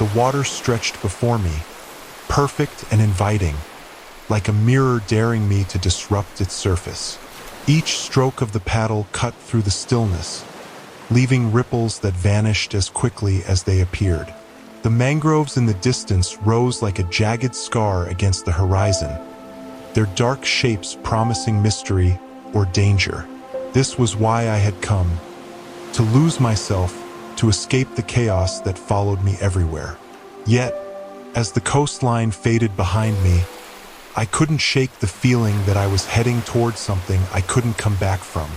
The water stretched before me, perfect and inviting, like a mirror daring me to disrupt its surface. Each stroke of the paddle cut through the stillness, leaving ripples that vanished as quickly as they appeared. The mangroves in the distance rose like a jagged scar against the horizon, their dark shapes promising mystery or danger. This was why I had come, to lose myself, to escape the chaos that followed me everywhere. Yet, as the coastline faded behind me, I couldn't shake the feeling that I was heading towards something I couldn't come back from.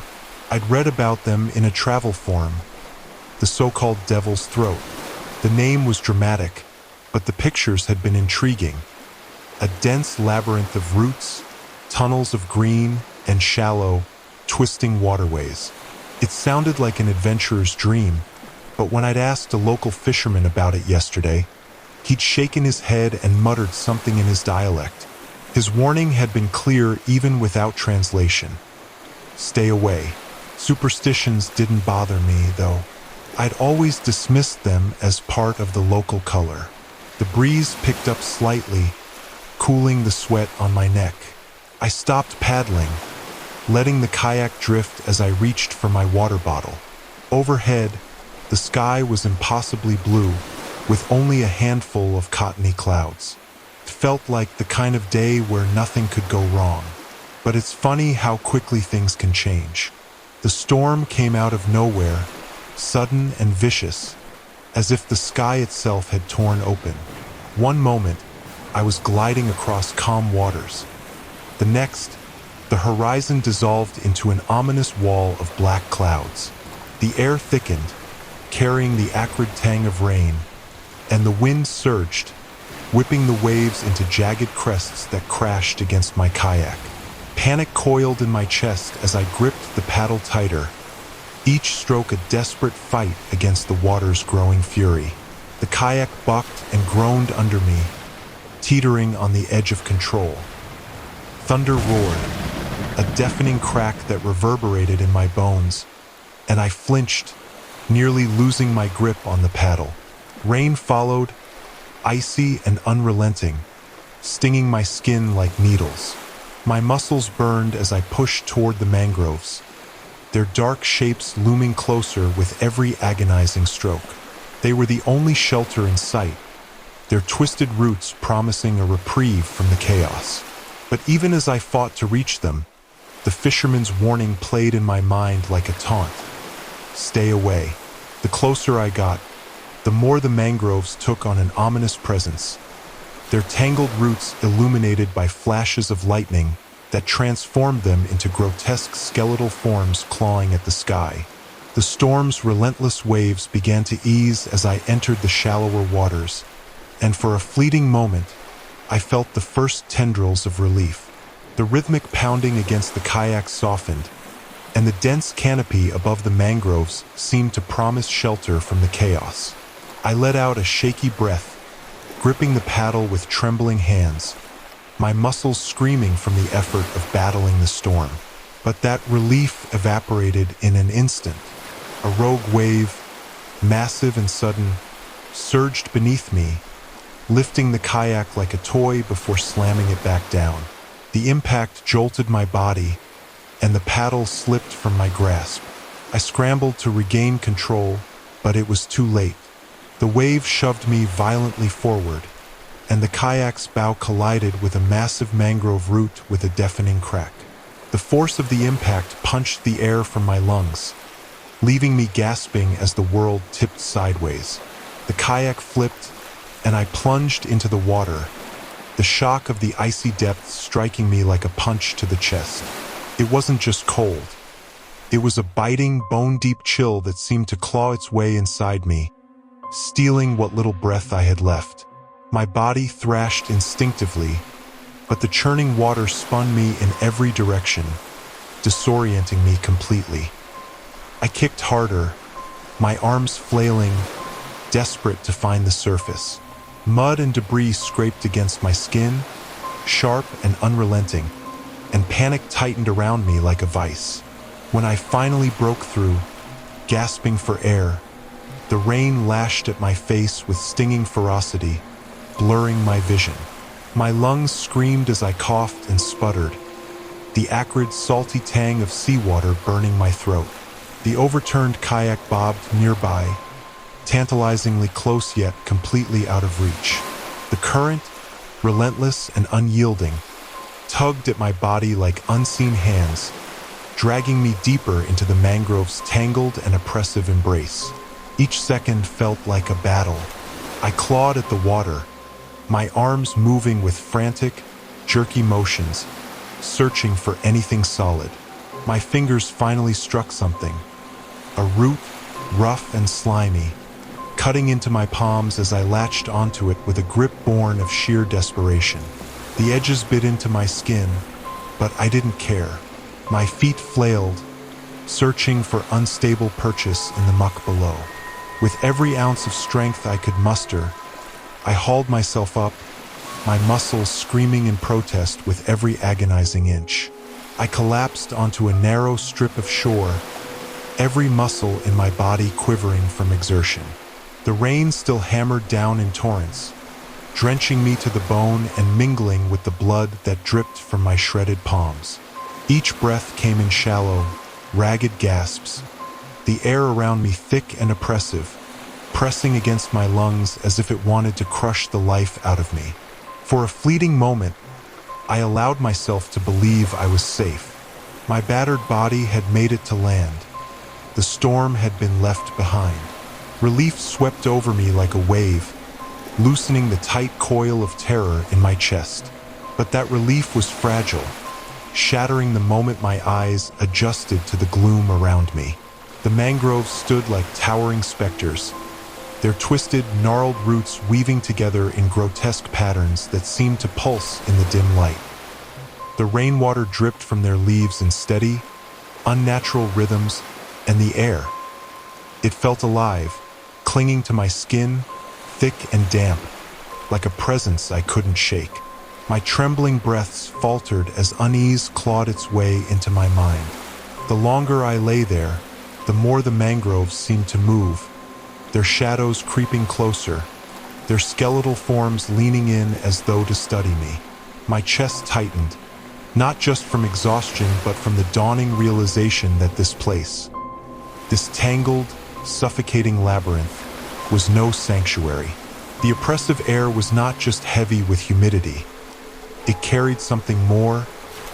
I'd read about them in a travel forum, the so-called Devil's Throat. The name was dramatic, but the pictures had been intriguing. A dense labyrinth of roots, tunnels of green and shallow, twisting waterways. It sounded like an adventurer's dream, but when I'd asked a local fisherman about it yesterday, he'd shaken his head and muttered something in his dialect. His warning had been clear even without translation. Stay away. Superstitions didn't bother me, though. I'd always dismissed them as part of the local color. The breeze picked up slightly, cooling the sweat on my neck. I stopped paddling, letting the kayak drift as I reached for my water bottle. Overhead, the sky was impossibly blue, with only a handful of cottony clouds. It felt like the kind of day where nothing could go wrong. But it's funny how quickly things can change. The storm came out of nowhere, sudden and vicious, as if the sky itself had torn open. One moment, I was gliding across calm waters. The next, the horizon dissolved into an ominous wall of black clouds. The air thickened, carrying the acrid tang of rain, and the wind surged, whipping the waves into jagged crests that crashed against my kayak. Panic coiled in my chest as I gripped the paddle tighter, each stroke a desperate fight against the water's growing fury. The kayak bucked and groaned under me, teetering on the edge of control. Thunder roared, a deafening crack that reverberated in my bones, and I flinched, nearly losing my grip on the paddle. Rain followed, icy and unrelenting, stinging my skin like needles. My muscles burned as I pushed toward the mangroves, their dark shapes looming closer with every agonizing stroke. They were the only shelter in sight, their twisted roots promising a reprieve from the chaos. But even as I fought to reach them, the fisherman's warning played in my mind like a taunt. Stay away. The closer I got, the more the mangroves took on an ominous presence, their tangled roots illuminated by flashes of lightning that transformed them into grotesque skeletal forms clawing at the sky. The storm's relentless waves began to ease as I entered the shallower waters, and for a fleeting moment, I felt the first tendrils of relief. The rhythmic pounding against the kayak softened, and the dense canopy above the mangroves seemed to promise shelter from the chaos. I let out a shaky breath, gripping the paddle with trembling hands, my muscles screaming from the effort of battling the storm. But that relief evaporated in an instant. A rogue wave, massive and sudden, surged beneath me, lifting the kayak like a toy before slamming it back down. The impact jolted my body, and the paddle slipped from my grasp. I scrambled to regain control, but it was too late. The wave shoved me violently forward, and the kayak's bow collided with a massive mangrove root with a deafening crack. The force of the impact punched the air from my lungs, leaving me gasping as the world tipped sideways. The kayak flipped, and I plunged into the water, the shock of the icy depths striking me like a punch to the chest. It wasn't just cold. It was a biting, bone-deep chill that seemed to claw its way inside me, stealing what little breath I had left. My body thrashed instinctively, but the churning water spun me in every direction, disorienting me completely. I kicked harder, my arms flailing, desperate to find the surface. Mud and debris scraped against my skin, sharp and unrelenting, and panic tightened around me like a vice. When I finally broke through, gasping for air, The rain lashed at my face with stinging ferocity, blurring my vision. My lungs screamed as I coughed and sputtered, the acrid, salty tang of seawater burning my throat. The overturned kayak bobbed nearby, tantalizingly close yet completely out of reach. The current, relentless and unyielding, tugged at my body like unseen hands, dragging me deeper into the mangrove's tangled and oppressive embrace. Each second felt like a battle. I clawed at the water, my arms moving with frantic, jerky motions, searching for anything solid. My fingers finally struck something, a root, rough and slimy, cutting into my palms as I latched onto it with a grip born of sheer desperation. The edges bit into my skin, but I didn't care. My feet flailed, searching for unstable purchase in the muck below. With every ounce of strength I could muster, I hauled myself up, my muscles screaming in protest with every agonizing inch. I collapsed onto a narrow strip of shore, every muscle in my body quivering from exertion. The rain still hammered down in torrents, drenching me to the bone and mingling with the blood that dripped from my shredded palms. Each breath came in shallow, ragged gasps, the air around me thick and oppressive, pressing against my lungs as if it wanted to crush the life out of me. For a fleeting moment, I allowed myself to believe I was safe. My battered body had made it to land. The storm had been left behind. Relief swept over me like a wave, loosening the tight coil of terror in my chest. But that relief was fragile, shattering the moment my eyes adjusted to the gloom around me. The mangroves stood like towering specters, their twisted, gnarled roots weaving together in grotesque patterns that seemed to pulse in the dim light. The rainwater dripped from their leaves in steady, unnatural rhythms, and the air. It felt alive, clinging to my skin, thick and damp, like a presence I couldn't shake. My trembling breaths faltered as unease clawed its way into my mind. The longer I lay there, the more the mangroves seemed to move, their shadows creeping closer, their skeletal forms leaning in as though to study me. My chest tightened, not just from exhaustion but from the dawning realization that this place, this tangled, suffocating labyrinth, was no sanctuary. The oppressive air was not just heavy with humidity. It carried something more,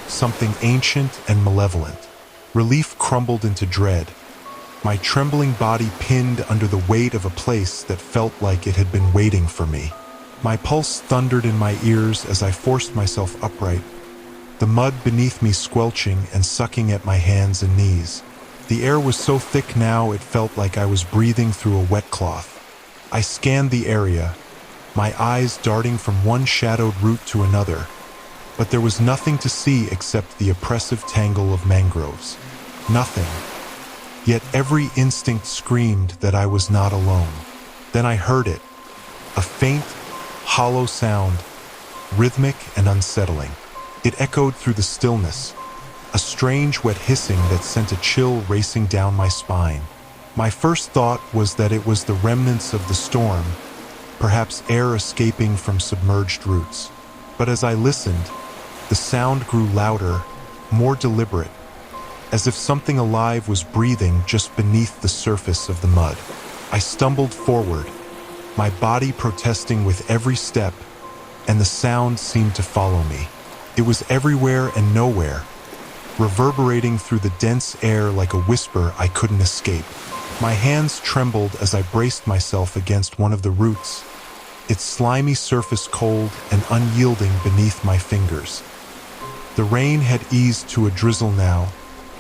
something ancient and malevolent. Relief crumbled into dread, my trembling body pinned under the weight of a place that felt like it had been waiting for me. My pulse thundered in my ears as I forced myself upright, the mud beneath me squelching and sucking at my hands and knees. The air was so thick now it felt like I was breathing through a wet cloth. I scanned the area, my eyes darting from one shadowed root to another, but there was nothing to see except the oppressive tangle of mangroves. Nothing. Yet every instinct screamed that I was not alone. Then I heard it, a faint, hollow sound, rhythmic and unsettling. It echoed through the stillness, a strange wet hissing that sent a chill racing down my spine. My first thought was that it was the remnants of the storm, perhaps air escaping from submerged roots. But as I listened, the sound grew louder, more deliberate, as if something alive was breathing just beneath the surface of the mud. I stumbled forward, my body protesting with every step, and the sound seemed to follow me. It was everywhere and nowhere, reverberating through the dense air like a whisper I couldn't escape. My hands trembled as I braced myself against one of the roots, its slimy surface cold and unyielding beneath my fingers. The rain had eased to a drizzle now,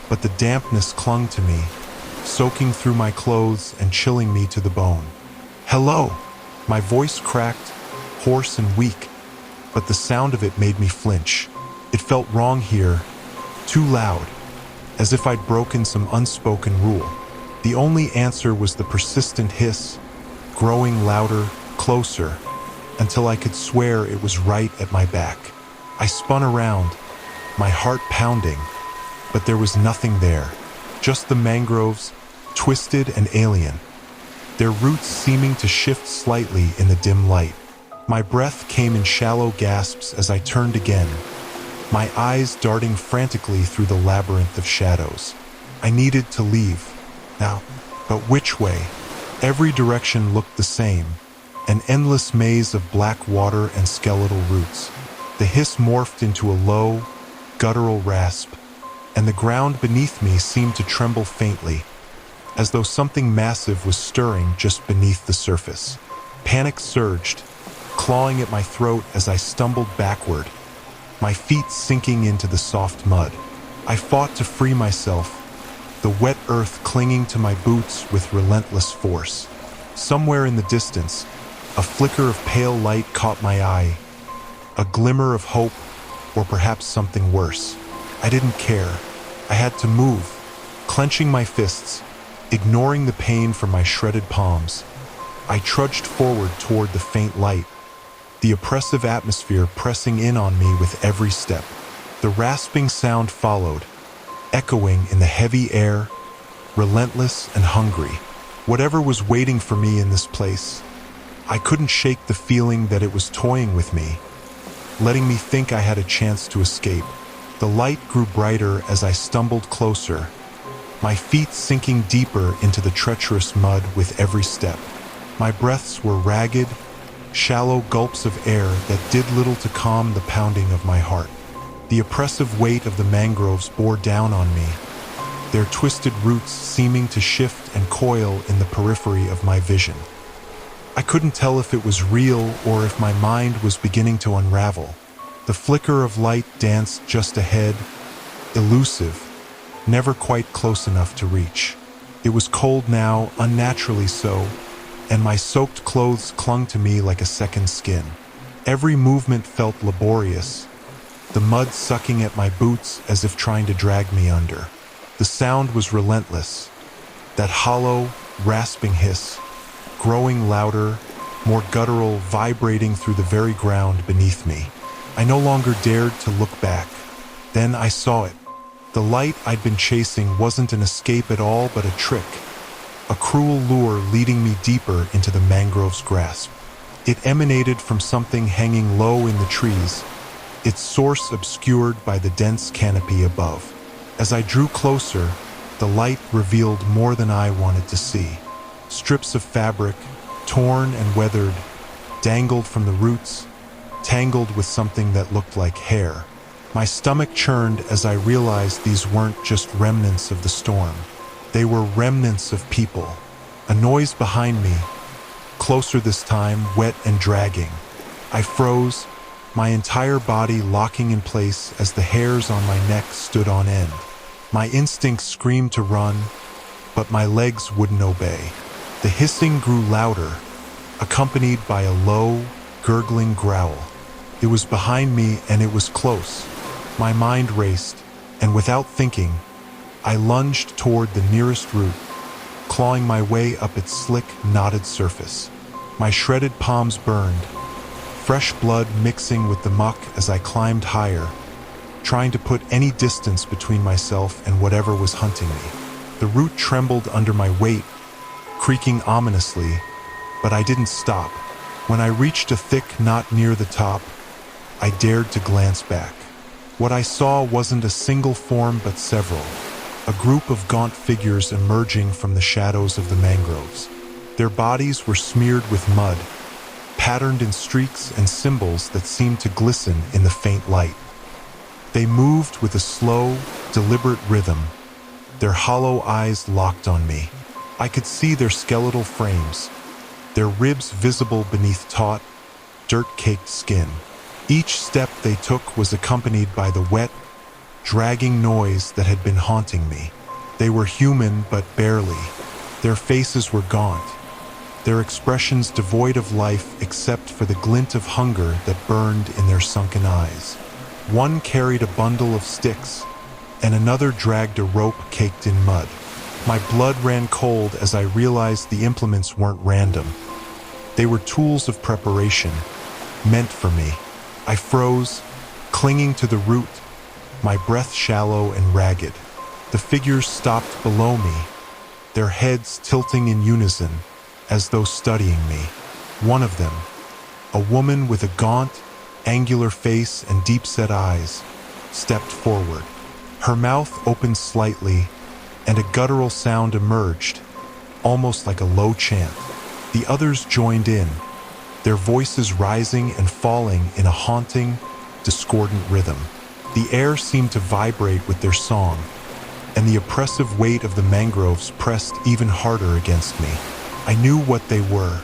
but the dampness clung to me, soaking through my clothes and chilling me to the bone. "Hello!" My voice cracked, hoarse and weak, but the sound of it made me flinch. It felt wrong here, too loud, as if I'd broken some unspoken rule. The only answer was the persistent hiss, growing louder, closer, until I could swear it was right at my back. I spun around, my heart pounding, but there was nothing there, just the mangroves, twisted and alien. their roots seeming to shift slightly in the dim light. My breath came in shallow gasps as I turned again, my eyes darting frantically through the labyrinth of shadows. I needed to leave. Now, but which way? Every direction looked the same, an endless maze of black water and skeletal roots. The hiss morphed into a low, guttural rasp, and the ground beneath me seemed to tremble faintly, as though something massive was stirring just beneath the surface. Panic surged, clawing at my throat as I stumbled backward, my feet sinking into the soft mud. I fought to free myself, the wet earth clinging to my boots with relentless force. Somewhere in the distance, a flicker of pale light caught my eye, a glimmer of hope, or perhaps something worse. I didn't care. I had to move, clenching my fists, ignoring the pain from my shredded palms. I trudged forward toward the faint light, the oppressive atmosphere pressing in on me with every step. The rasping sound followed, echoing in the heavy air, relentless and hungry. Whatever was waiting for me in this place, I couldn't shake the feeling that it was toying with me, letting me think I had a chance to escape. The light grew brighter as I stumbled closer, my feet sinking deeper into the treacherous mud with every step. My breaths were ragged, shallow gulps of air that did little to calm the pounding of my heart. The oppressive weight of the mangroves bore down on me, their twisted roots seeming to shift and coil in the periphery of my vision. I couldn't tell if it was real or if my mind was beginning to unravel. The flicker of light danced just ahead, elusive, never quite close enough to reach. It was cold now, unnaturally so, and my soaked clothes clung to me like a second skin. Every movement felt laborious, the mud sucking at my boots as if trying to drag me under. The sound was relentless, that hollow, rasping hiss, growing louder, more guttural, vibrating through the very ground beneath me. I no longer dared to look back. Then I saw it. The light I'd been chasing wasn't an escape at all, but a trick, a cruel lure leading me deeper into the mangrove's grasp. It emanated from something hanging low in the trees, its source obscured by the dense canopy above. As I drew closer, the light revealed more than I wanted to see. Strips of fabric, torn and weathered, dangled from the roots, tangled with something that looked like hair. My stomach churned as I realized these weren't just remnants of the storm. They were remnants of people. A noise behind me, closer this time, wet and dragging. I froze, my entire body locking in place as the hairs on my neck stood on end. My instincts screamed to run, but my legs wouldn't obey. The hissing grew louder, accompanied by a low, gurgling growl. It was behind me and it was close. My mind raced, and without thinking, I lunged toward the nearest root, clawing my way up its slick, knotted surface. My shredded palms burned, fresh blood mixing with the muck as I climbed higher, trying to put any distance between myself and whatever was hunting me. The root trembled under my weight, creaking ominously, but I didn't stop. When I reached a thick knot near the top, I dared to glance back. What I saw wasn't a single form but several, a group of gaunt figures emerging from the shadows of the mangroves. Their bodies were smeared with mud, patterned in streaks and symbols that seemed to glisten in the faint light. They moved with a slow, deliberate rhythm, their hollow eyes locked on me. I could see their skeletal frames, their ribs visible beneath taut, dirt-caked skin. Each step they took was accompanied by the wet, dragging noise that had been haunting me. They were human, but barely. Their faces were gaunt, their expressions devoid of life except for the glint of hunger that burned in their sunken eyes. One carried a bundle of sticks, and another dragged a rope caked in mud. My blood ran cold as I realized the implements weren't random. They were tools of preparation, meant for me. I froze, clinging to the root, my breath shallow and ragged. The figures stopped below me, their heads tilting in unison, as though studying me. One of them, a woman with a gaunt, angular face and deep-set eyes, stepped forward. Her mouth opened slightly, and a guttural sound emerged, almost like a low chant. The others joined in, their voices rising and falling in a haunting, discordant rhythm. The air seemed to vibrate with their song, and the oppressive weight of the mangroves pressed even harder against me. I knew what they were.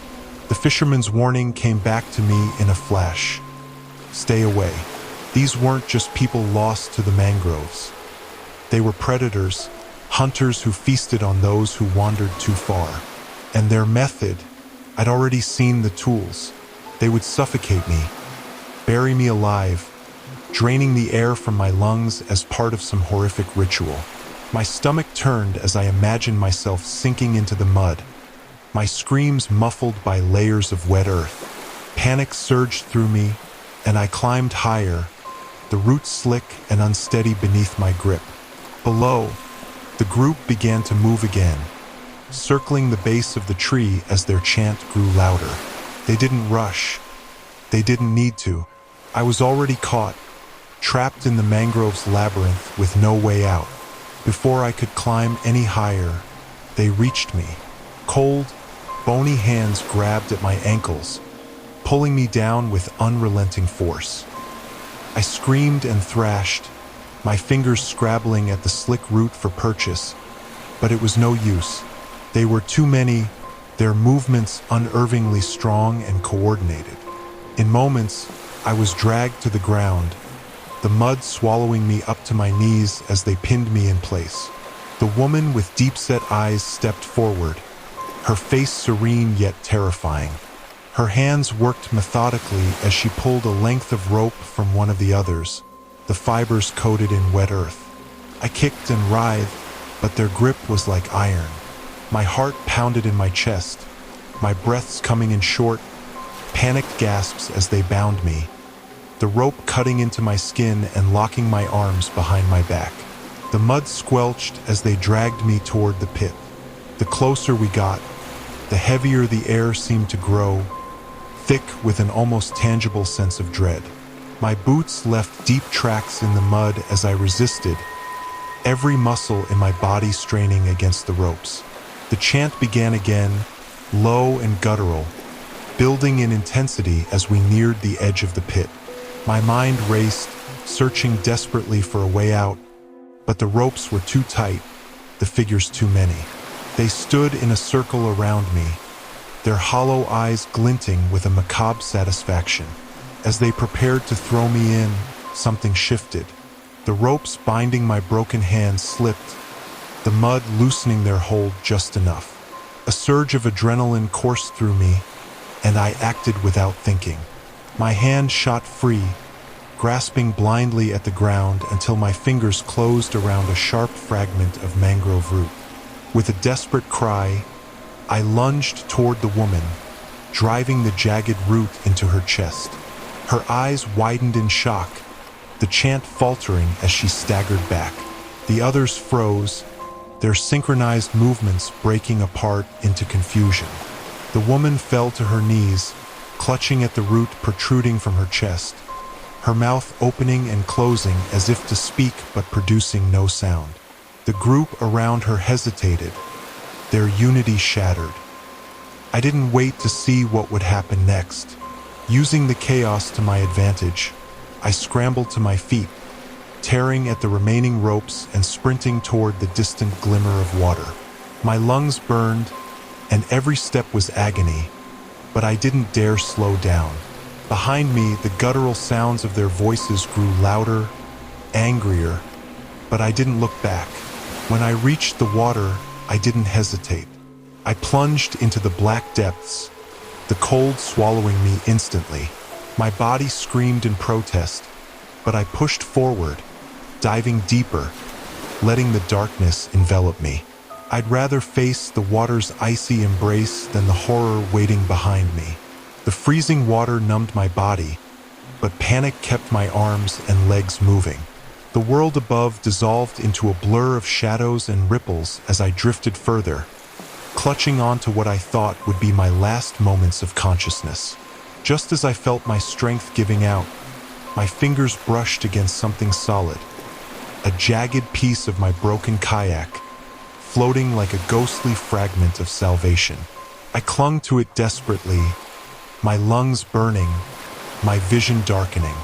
The fisherman's warning came back to me in a flash. Stay away. These weren't just people lost to the mangroves. They were predators, hunters who feasted on those who wandered too far. And their method, I'd already seen the tools. They would suffocate me, bury me alive, draining the air from my lungs as part of some horrific ritual. My stomach turned as I imagined myself sinking into the mud, my screams muffled by layers of wet earth. Panic surged through me, and I climbed higher, the roots slick and unsteady beneath my grip. Below, the group began to move again, circling the base of the tree as their chant grew louder. They didn't rush. They didn't need to. I was already caught, trapped in the mangrove's labyrinth with no way out. Before I could climb any higher, they reached me. Cold, bony hands grabbed at my ankles, pulling me down with unrelenting force. I screamed and thrashed, my fingers scrabbling at the slick root for purchase, but it was no use. They were too many, their movements unnervingly strong and coordinated. In moments, I was dragged to the ground, the mud swallowing me up to my knees as they pinned me in place. The woman with deep-set eyes stepped forward, her face serene yet terrifying. Her hands worked methodically as she pulled a length of rope from one of the others, the fibers coated in wet earth. I kicked and writhed, but their grip was like iron. My heart pounded in my chest, my breaths coming in short, panicked gasps as they bound me, the rope cutting into my skin and locking my arms behind my back. The mud squelched as they dragged me toward the pit. The closer we got, the heavier the air seemed to grow, thick with an almost tangible sense of dread. My boots left deep tracks in the mud as I resisted, every muscle in my body straining against the ropes. The chant began again, low and guttural, building in intensity as we neared the edge of the pit. My mind raced, searching desperately for a way out, but the ropes were too tight, the figures too many. They stood in a circle around me, their hollow eyes glinting with a macabre satisfaction. As they prepared to throw me in, something shifted. The ropes binding my broken hands slipped, the mud loosening their hold just enough. A surge of adrenaline coursed through me, and I acted without thinking. My hand shot free, grasping blindly at the ground until my fingers closed around a sharp fragment of mangrove root. With a desperate cry, I lunged toward the woman, driving the jagged root into her chest. Her eyes widened in shock, the chant faltering as she staggered back. The others froze, their synchronized movements breaking apart into confusion. The woman fell to her knees, clutching at the root protruding from her chest, her mouth opening and closing as if to speak but producing no sound. The group around her hesitated, their unity shattered. I didn't wait to see what would happen next. Using the chaos to my advantage, I scrambled to my feet, tearing at the remaining ropes and sprinting toward the distant glimmer of water. My lungs burned, and every step was agony, but I didn't dare slow down. Behind me, the guttural sounds of their voices grew louder, angrier, but I didn't look back. When I reached the water, I didn't hesitate. I plunged into the black depths, the cold swallowing me instantly. My body screamed in protest, but I pushed forward, diving deeper, letting the darkness envelop me. I'd rather face the water's icy embrace than the horror waiting behind me. The freezing water numbed my body, but panic kept my arms and legs moving. The world above dissolved into a blur of shadows and ripples as I drifted further, clutching onto what I thought would be my last moments of consciousness. Just as I felt my strength giving out, my fingers brushed against something solid, a jagged piece of my broken kayak, floating like a ghostly fragment of salvation. I clung to it desperately, my lungs burning, my vision darkening.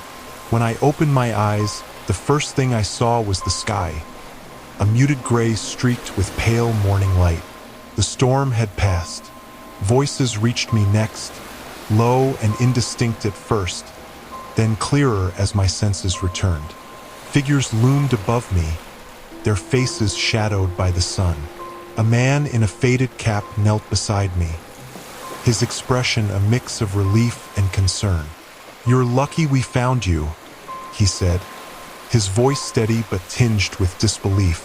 When I opened my eyes, the first thing I saw was the sky, a muted gray streaked with pale morning light. The storm had passed. Voices reached me next, low and indistinct at first, then clearer as my senses returned. Figures loomed above me, their faces shadowed by the sun. A man in a faded cap knelt beside me, his expression a mix of relief and concern. "You're lucky we found you," he said, his voice steady but tinged with disbelief.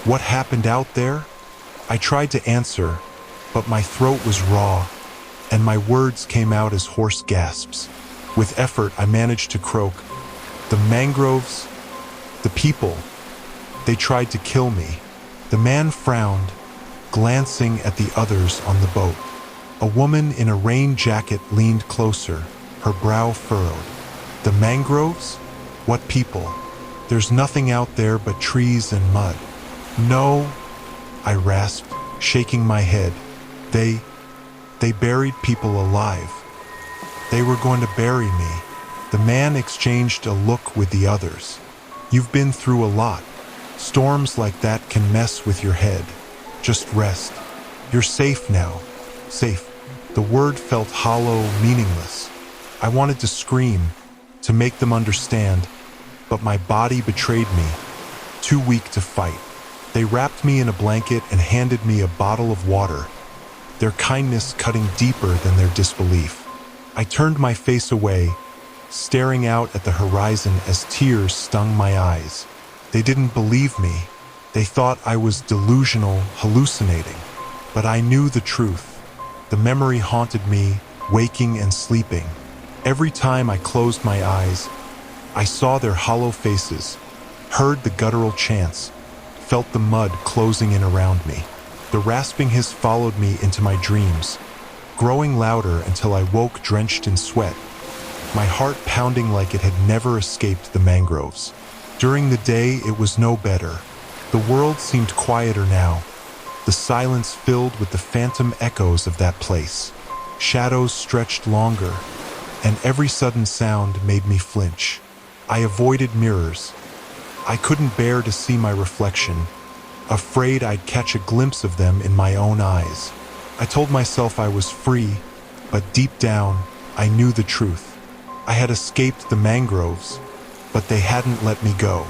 "What happened out there?" I tried to answer, but my throat was raw, and my words came out as hoarse gasps. With effort, I managed to croak, "The mangroves, the people, they tried to kill me." The man frowned, glancing at the others on the boat. A woman in a rain jacket leaned closer, her brow furrowed. "The mangroves? What people? There's nothing out there but trees and mud." "No," I rasped, shaking my head. They buried people alive. They were going to bury me." The man exchanged a look with the others. "You've been through a lot. Storms like that can mess with your head. Just rest. You're safe now. Safe." The word felt hollow, meaningless. I wanted to scream, to make them understand, but my body betrayed me, too weak to fight. They wrapped me in a blanket and handed me a bottle of water, their kindness cutting deeper than their disbelief. I turned my face away, staring out at the horizon as tears stung my eyes. They didn't believe me. They thought I was delusional, hallucinating. But I knew the truth. The memory haunted me, waking and sleeping. Every time I closed my eyes, I saw their hollow faces, heard the guttural chants, felt the mud closing in around me. The rasping hiss followed me into my dreams, growing louder until I woke drenched in sweat, my heart pounding like it had never escaped the mangroves. During the day, it was no better. The world seemed quieter now, the silence filled with the phantom echoes of that place. Shadows stretched longer, and every sudden sound made me flinch. I avoided mirrors. I couldn't bear to see my reflection, afraid I'd catch a glimpse of them in my own eyes. I told myself I was free, but deep down, I knew the truth. I had escaped the mangroves, but they hadn't let me go.